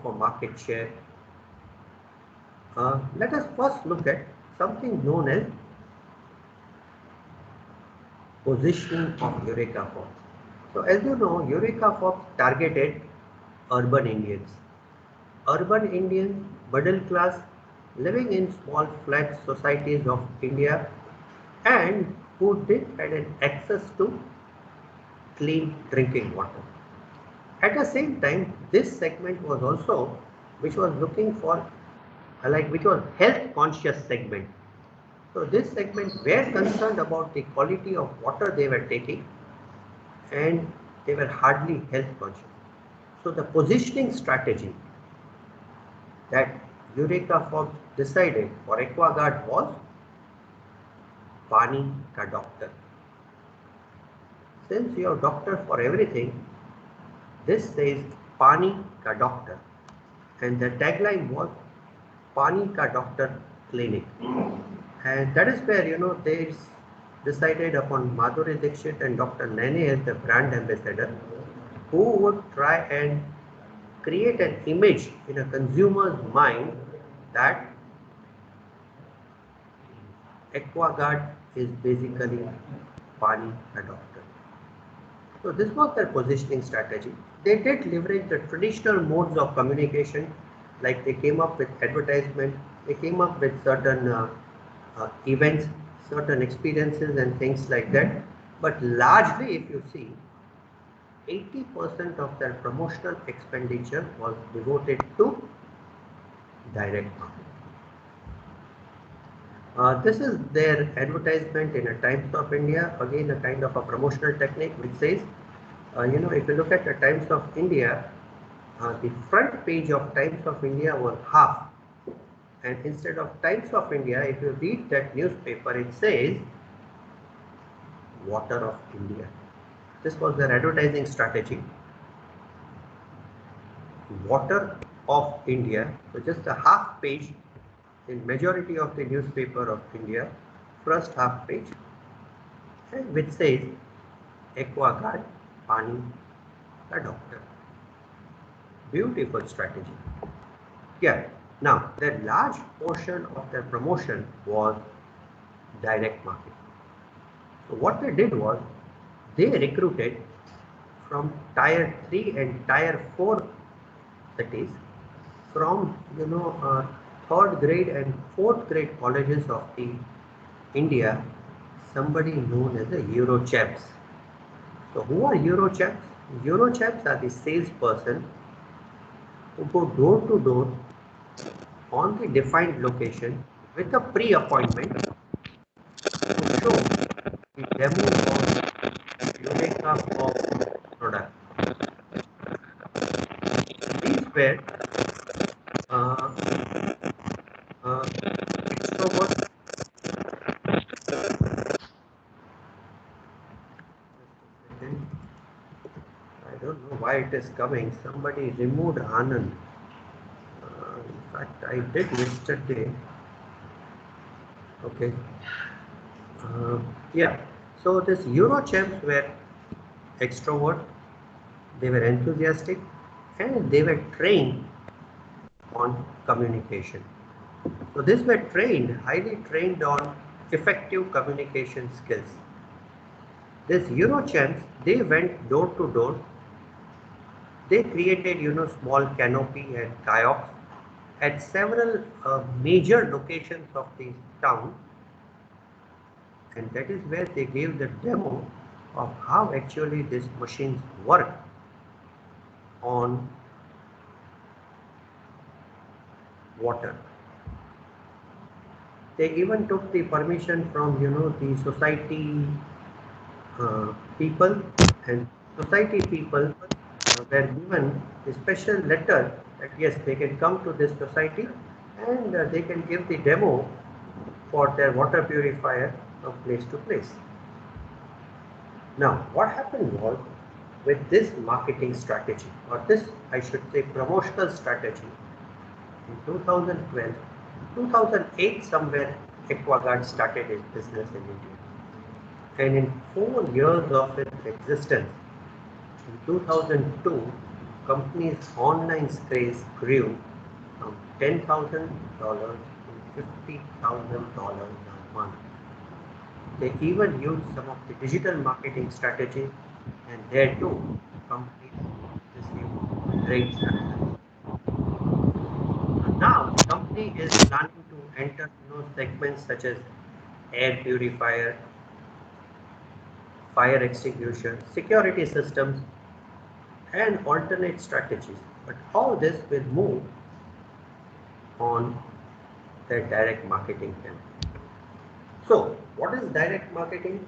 for market share. Let us first look at something known as positioning of Eureka Forbes. So as you know, Eureka Forbes targeted urban Indians. Urban Indians, middle class, living in small flat societies of India and who did had an access to clean drinking water. At the same time, this segment was also, which was looking for, which was health conscious segment. So this segment were concerned about the quality of water they were taking and they were hardly health conscious. So the positioning strategy that Eureka Forbes decided for AquaGuard was Pani ka doctor. Since you have doctor for everything, this says Pani ka doctor. And the tagline was Pani ka doctor clinic. And that is where, they decided upon Madhuri Dixit and Dr. Nene as the brand ambassador, who would try and create an image in a consumer's mind that AquaGuard is basically Pani ka doctor. So this was their positioning strategy. They did leverage the traditional modes of communication, like they came up with advertisement, they came up with certain events, certain experiences and things like that. But largely, if you see, 80% of their promotional expenditure was devoted to direct marketing. This is their advertisement in a Times of India, again a kind of a promotional technique which says, if you look at the Times of India, the front page of Times of India was half. And instead of Times of India, if you read that newspaper, it says Water of India. This was their advertising strategy. Water of India. So just a half page in majority of the newspaper of India, first half page, and which says AquaGuard Pani ka doctor. Beautiful strategy. Yeah. Now, the large portion of their promotion was direct marketing. So what they did was they recruited from tier 3 and tier 4 cities, from third grade and fourth grade colleges of the India, somebody known as the Eurochaps. So who are Eurochaps? Eurochaps are the salesperson who go door to door on the defined location with a pre-appointment to show the demo of Eureka of product. These were extrovert. I don't know why it is coming. Somebody removed Anand. In fact, I did yesterday. Okay. Yeah. So this Eurochamps were extrovert. They were enthusiastic, and they were trained on communication. So these were trained, highly trained on effective communication skills. These Eurochamps, they went door to door. They created, small canopy and kayaks at several major locations of the town, and that is where they gave the demo of how actually these machines work on water. They even took the permission from the society people, and society people were given a special letter that yes, they can come to this society and they can give the demo for their water purifier from place to place. Now, what happened was, with this marketing strategy, or this I should say promotional strategy, in 2012, 2008 somewhere, AquaGuard started its business in India. And in 4 years of its existence, in 2002, company's online craze grew from $10,000 to $50,000 a month. They even used some of the digital marketing strategies, and there too, companies received great success. Now, the company is planning to enter segments such as air purifier, fire extinguisher, security systems, and alternate strategies. But all this will move on their direct marketing campaign. So, what is direct marketing?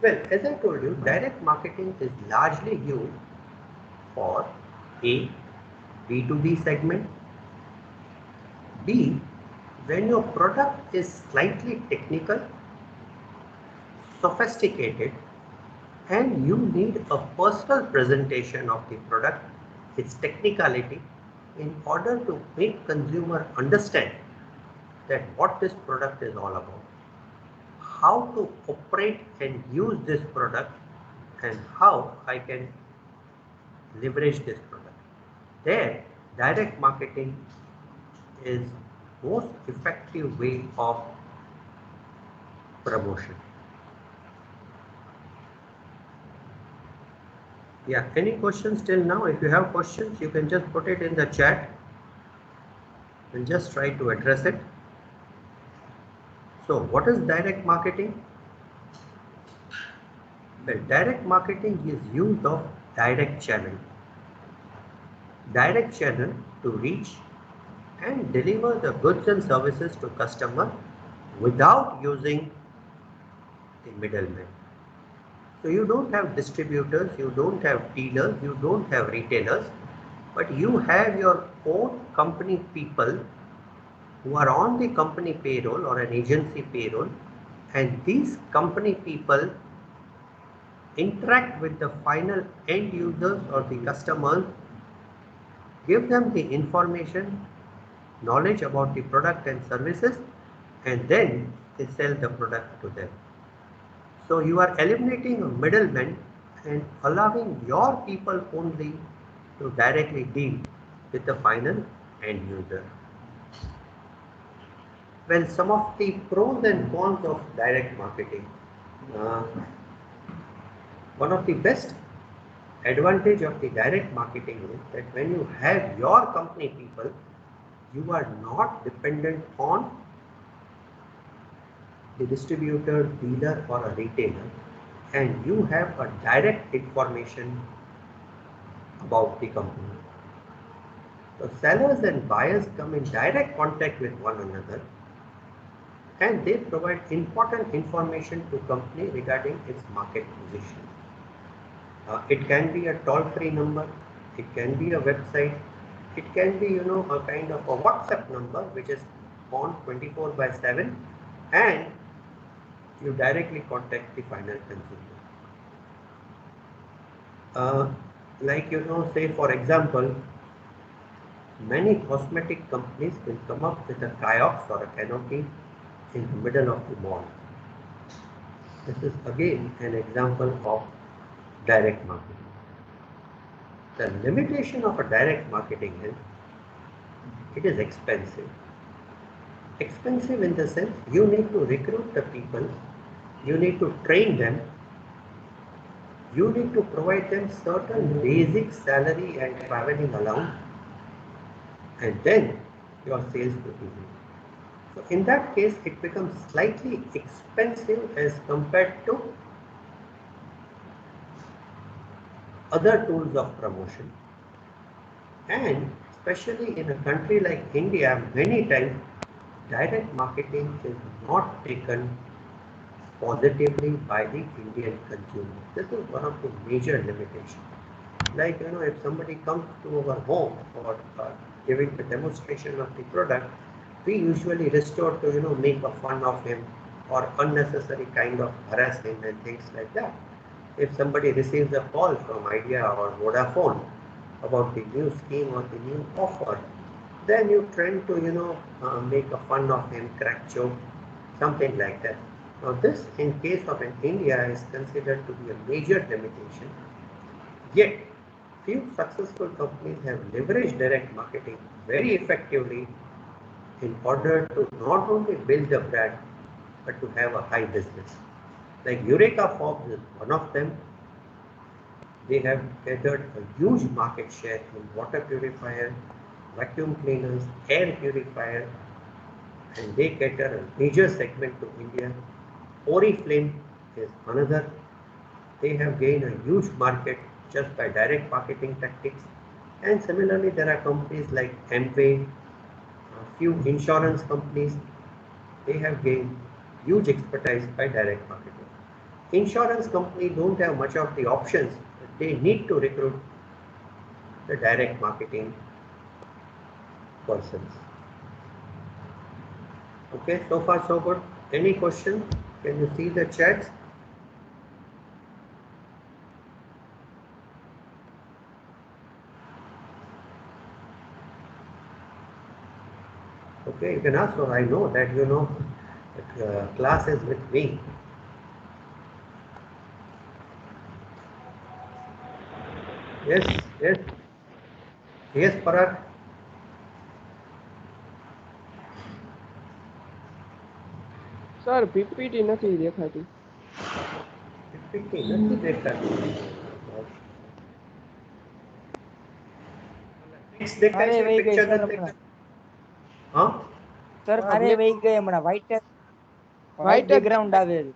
Well, as I told you, direct marketing is largely used for A, B2B segment, B, when your product is slightly technical, sophisticated, and you need a personal presentation of the product, its technicality, in order to make consumer understand that what this product is all about, how to operate and use this product, and how I can leverage this product. There, direct marketing is most effective way of promotion. Yeah, any questions till now? If you have questions, you can just put it in the chat and just try to address it. So what is direct marketing? Well, direct marketing is use of direct channel. Direct channel to reach and deliver the goods and services to customer without using the middleman. So you don't have distributors, you don't have dealers, you don't have retailers, but you have your own company people who are on the company payroll or an agency payroll, and these company people interact with the final end users or the customers, give them the information, knowledge about the product and services, and then they sell the product to them. So you are eliminating a middleman and allowing your people only to directly deal with the final end user. Well, some of the pros and cons of direct marketing. One of the best advantage of the direct marketing is that when you have your company people, you are not dependent on the distributor, dealer or a retailer, and you have a direct information about the company. So sellers and buyers come in direct contact with one another, and they provide important information to company regarding its market position. It can be a toll-free number, it can be a website, it can be a kind of a WhatsApp number which is on 24/7, and you directly contact the final consumer. Like say for example, many cosmetic companies will come up with a kiosk or a canopy in the middle of the mall. This is again an example of direct marketing. The limitation of a direct marketing is it is expensive. Expensive in the sense you need to recruit the people, you need to train them, you need to provide them certain basic salary and traveling allowance, and then your sales will be made. So in that case, it becomes slightly expensive as compared to other tools of promotion. And especially in a country like India, many times direct marketing is not taken positively by the Indian consumer. This is one of the major limitations. Like, if somebody comes to our home for giving the demonstration of the product, we usually resort to, make a fun of him or unnecessary kind of harass him and things like that. If somebody receives a call from Idea or Vodafone about the new scheme or the new offer, then you tend to, make a fun of him, crack joke, something like that. Now this, in case of an India, is considered to be a major limitation. Yet, Few successful companies have leveraged direct marketing very effectively in order to not only build a brand but to have a high business. Like Eureka Forbes is one of them. They have gathered a huge market share in water purifier, vacuum cleaners, air purifier, and they cater a major segment to India. Oriflame is another. They have gained a huge market just by direct marketing tactics. And similarly, there are companies like Amway, a few insurance companies, they have gained huge expertise by direct marketing. Insurance companies don't have much of the options. They need to recruit the direct marketing persons. Okay, so far so good. Any question? Can you see the chats? Okay, you can ask. So I know that you know that class is with me. Yes, yes, yes, Parag. Sir PPT નથી દેખાતી. PPT નથી દેખાતી. Picks દેખાય છે, picture નથી દેખાતું. હા sir મારે વહી ગઈ હમણાં વ્હાઈટ White જ બેકગ્રાઉન્ડ આવે છે.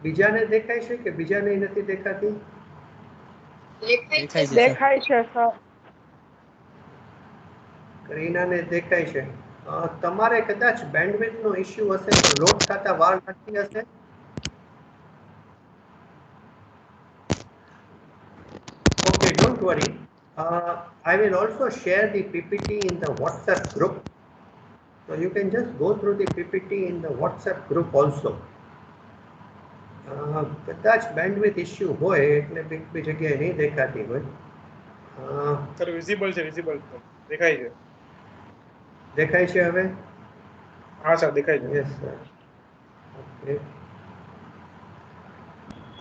બીજાને દેખાય છે કે બીજાને નથી દેખાતી? દેખાય છે સર. કરીનાને દેખાય છે. તમારે કદાચ બેન્ડવિડ્થનો ઇશ્યુ હશે તો લોડ થતા વાર લાગતી હશે. Okay, don't worry. I will also share the PPT in the WhatsApp group. So you can just go through the PPT in the WhatsApp group also. કદાચ બેન્ડવિડ્થ ઇશ્યુ હોય એટલે બી જગ્યાએ નહીં દેખાતી હોય. સર વિઝિબલ છે, વિઝિબલ દેખાય છે. દેખાય છે હવે? હા સર દેખાય છે. Yes, sir. Okay.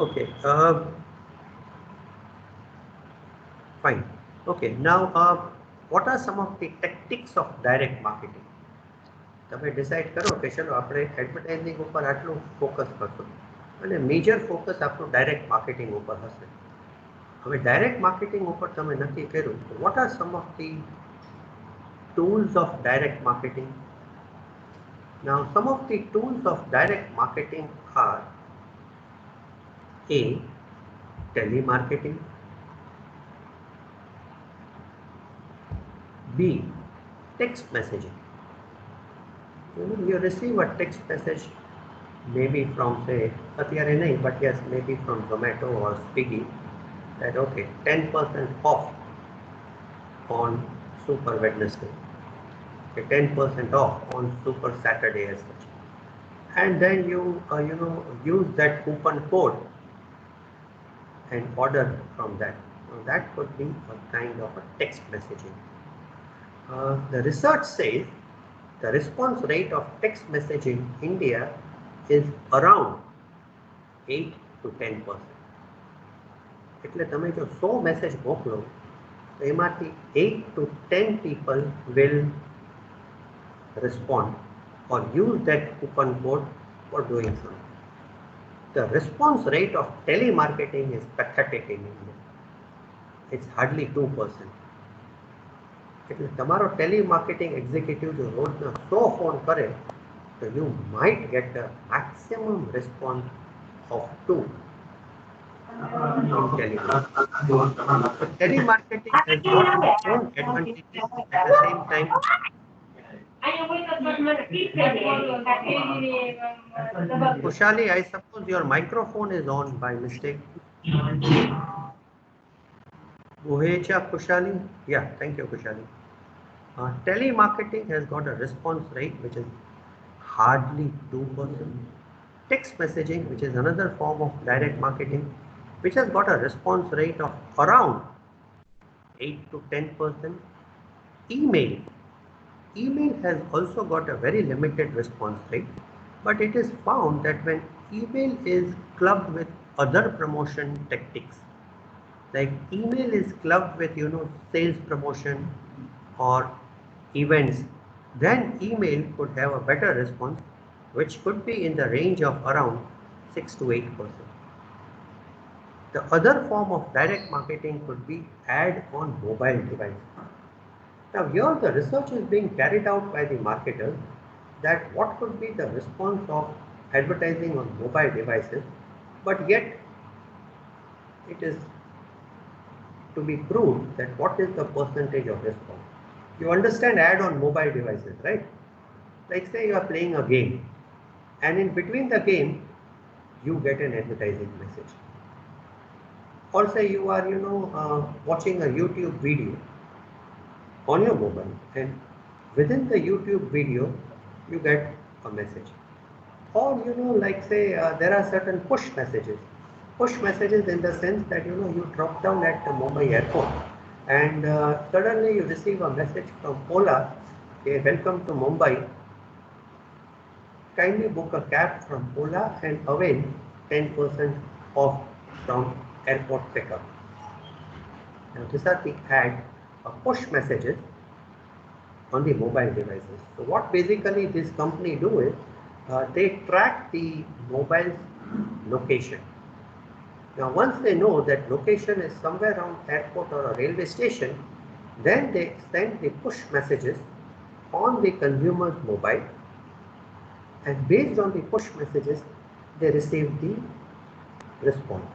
Okay. Fine. Okay. Now, what are some of the tactics of direct marketing? તમે ડિસાઇડ કરો કે ચલો આપણે એડવર્ટાઇઝિંગ ઉપર આટલું ફોકસ કરશું અને મેજર ફોકસ આપણું ડાયરેક્ટ માર્કેટિંગ ઉપર હશે. હવે ડાયરેક્ટ માર્કેટિંગ ઉપર તમે નક્કી કર્યું તો what are some of the tools of direct marketing? Now, some of the tools of direct marketing are A. Telemarketing, B. Text messaging. You receive a text message maybe from say atyare nahi, but yes, maybe from Zomato or Swiggy that okay 10% off on Super Wednesday, okay, 10% off on Super Saturday as such, and then you use that coupon code and order from that. So that could be a kind of a text messaging. The research says the response rate of text messaging in India is around 8 to 10%. એટલે તમે જો 100 message મોકલો તો એમાંથી 8 to 10 people will respond or use that coupon code for doing something. The response rate of telemarketing is pathetic in India. It's hardly 2%. એટલે તમારો telemarketing executive જો રોજના 100 ફોન કરે તો you might get a maximum response of 2 in telemarketing. So telemarketing has got its own advantages at the same time. Kushali, I suppose your microphone is on by mistake. Guhecha Kushali? Yeah, thank you, Kushali. Telemarketing has got a response rate which is hardly 2%. Text messaging, which is another form of direct marketing, which has got a response rate of around 8 to 10%. Email has also got a very limited response rate. But it is found that when email is clubbed with other promotion tactics, like email is clubbed with sales promotion or events, then email could have a better response, which could be in the range of around 6 to 8%. The other form of direct marketing could be ad on mobile device. Now here the research is being carried out by the marketers that what could be the response of advertising on mobile devices, but yet it is to be proved that what is the percentage of response. You understand ad on mobile devices, right? Like say you are playing a game and in between the game you get an advertising message. Or say you are watching a YouTube video on your mobile and within the YouTube video you get a message. Or like say there are certain push messages. Push messages in the sense that you drop down at the Mumbai airport and suddenly you receive a message from Ola, okay, welcome to Mumbai, kindly book a cab from Ola and avail 10% off from airport pickup. Now these are the ad push messages on the mobile devices. So what basically this company do is they track the mobile location. Now once they know that location is somewhere around airport or a railway station, then they send the push messages on the consumer's mobile, and based on the push messages they receive the response.